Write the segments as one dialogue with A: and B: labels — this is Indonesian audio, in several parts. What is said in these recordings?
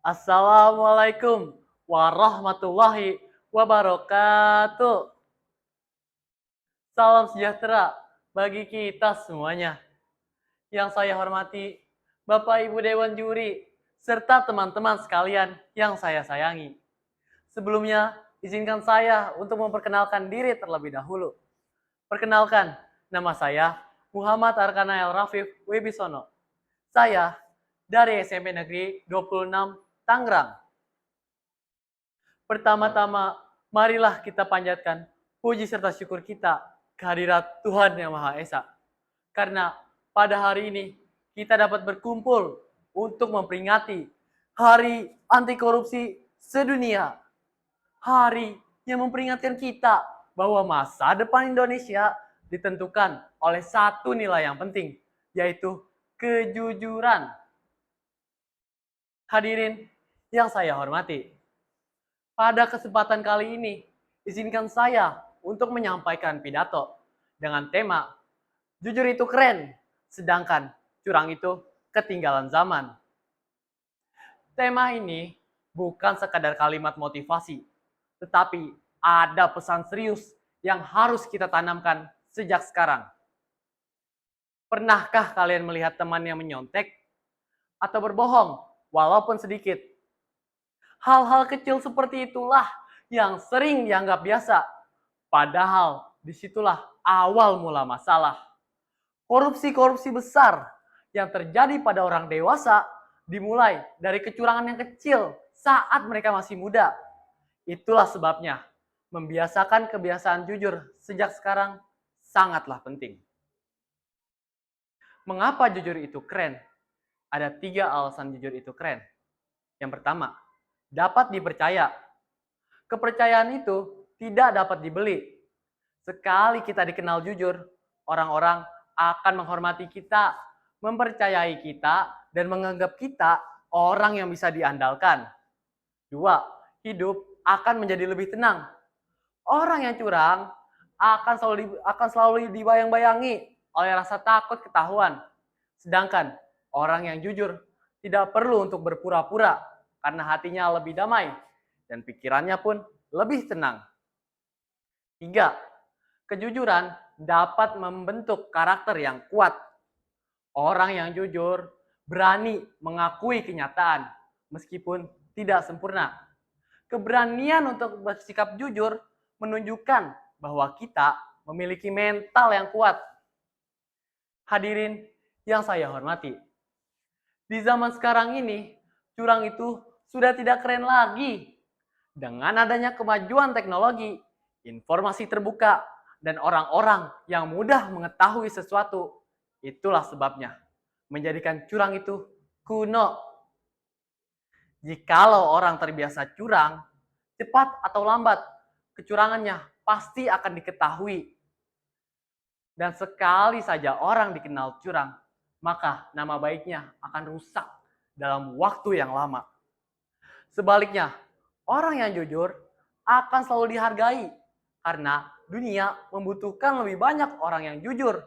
A: Assalamualaikum warahmatullahi wabarakatuh. Salam sejahtera bagi kita semuanya. Yang saya hormati, Bapak Ibu Dewan Juri, serta teman-teman sekalian yang saya sayangi. Sebelumnya, izinkan saya untuk memperkenalkan diri terlebih dahulu. Perkenalkan, nama saya Muhammad Arkana El Rafif Wibisono. Saya dari SMP Negeri 26 Tangerang. Pertama-tama, marilah kita panjatkan puji serta syukur kita kehadirat Tuhan Yang Maha Esa. Karena pada hari ini kita dapat berkumpul untuk memperingati Hari Anti Korupsi Sedunia. Hari yang memperingatkan kita bahwa masa depan Indonesia ditentukan oleh satu nilai yang penting, yaitu kejujuran. Hadirin yang saya hormati, pada kesempatan kali ini, izinkan saya untuk menyampaikan pidato dengan tema "Jujur itu keren, sedangkan curang itu ketinggalan zaman". Tema ini bukan sekadar kalimat motivasi, tetapi ada pesan serius yang harus kita tanamkan sejak sekarang. Pernahkah kalian melihat teman yang menyontek atau berbohong walaupun sedikit? Hal-hal kecil seperti itulah yang sering dianggap biasa. Padahal disitulah awal mula masalah. Korupsi-korupsi besar yang terjadi pada orang dewasa dimulai dari kecurangan yang kecil saat mereka masih muda. Itulah sebabnya membiasakan kebiasaan jujur sejak sekarang sangatlah penting. Mengapa jujur itu keren? Ada 3 alasan jujur itu keren. Yang pertama, dapat dipercaya. Kepercayaan itu tidak dapat dibeli. Sekali kita dikenal jujur, orang-orang akan menghormati kita, mempercayai kita, dan menganggap kita orang yang bisa diandalkan. 2, hidup akan menjadi lebih tenang. Orang yang curang akan selalu dibayang-bayangi oleh rasa takut ketahuan. Sedangkan orang yang jujur tidak perlu untuk berpura-pura karena hatinya lebih damai dan pikirannya pun lebih tenang. 3, kejujuran dapat membentuk karakter yang kuat. Orang yang jujur berani mengakui kenyataan meskipun tidak sempurna. Keberanian untuk bersikap jujur menunjukkan bahwa kita memiliki mental yang kuat. Hadirin yang saya hormati, di zaman sekarang ini, curang itu sudah tidak keren lagi. Dengan adanya kemajuan teknologi, informasi terbuka, dan orang-orang yang mudah mengetahui sesuatu, itulah sebabnya menjadikan curang itu kuno. Jikalau orang terbiasa curang, cepat atau lambat, kecurangannya pasti akan diketahui. Dan sekali saja orang dikenal curang, maka nama baiknya akan rusak dalam waktu yang lama. Sebaliknya, orang yang jujur akan selalu dihargai karena dunia membutuhkan lebih banyak orang yang jujur.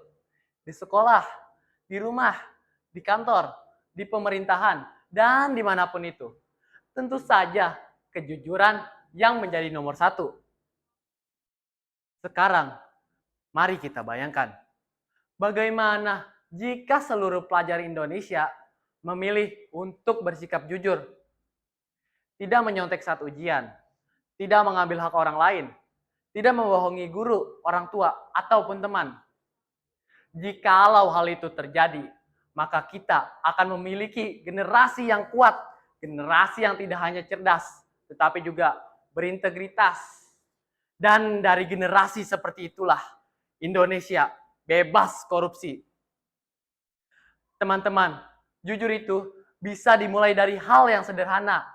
A: Di sekolah, di rumah, di kantor, di pemerintahan, dan dimanapun itu. Tentu saja kejujuran yang menjadi nomor 1. Sekarang, mari kita bayangkan, bagaimana jika seluruh pelajar Indonesia memilih untuk bersikap jujur, tidak menyontek saat ujian, tidak mengambil hak orang lain, tidak membohongi guru, orang tua, ataupun teman. Jikalau hal itu terjadi, maka kita akan memiliki generasi yang kuat, generasi yang tidak hanya cerdas, tetapi juga berintegritas. Dan dari generasi seperti itulah Indonesia bebas korupsi. Teman-teman, jujur itu bisa dimulai dari hal yang sederhana.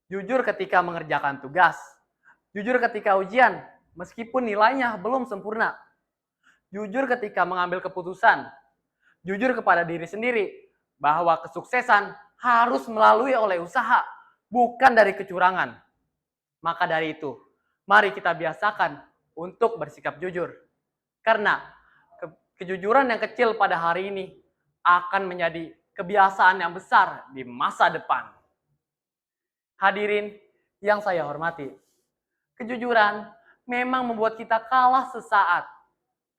A: Jujur ketika mengerjakan tugas, jujur ketika ujian, meskipun nilainya belum sempurna. Jujur ketika mengambil keputusan, jujur kepada diri sendiri bahwa kesuksesan harus melalui oleh usaha, bukan dari kecurangan. Maka dari itu, mari kita biasakan untuk bersikap jujur. Karena kejujuran yang kecil pada hari ini akan menjadi kebiasaan yang besar di masa depan. Hadirin yang saya hormati, kejujuran memang membuat kita kalah sesaat,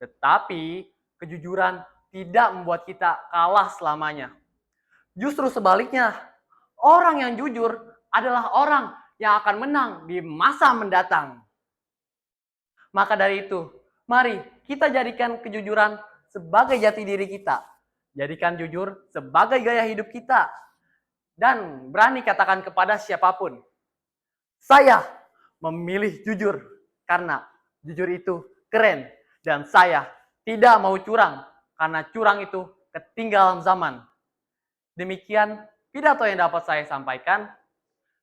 A: tetapi kejujuran tidak membuat kita kalah selamanya. Justru sebaliknya, orang yang jujur adalah orang yang akan menang di masa mendatang. Maka dari itu, mari kita jadikan kejujuran sebagai jati diri kita. Jadikan jujur sebagai gaya hidup kita. Dan berani katakan kepada siapapun, saya memilih jujur karena jujur itu keren. Dan saya tidak mau curang karena curang itu ketinggalan zaman. Demikian pidato yang dapat saya sampaikan.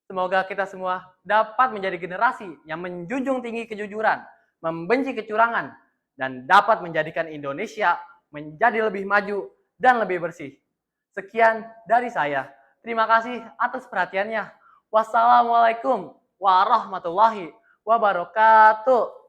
A: Semoga kita semua dapat menjadi generasi yang menjunjung tinggi kejujuran, membenci kecurangan, dan dapat menjadikan Indonesia menjadi lebih maju dan lebih bersih. Sekian dari saya. Terima kasih atas perhatiannya. Wassalamualaikum warahmatullahi wabarakatuh.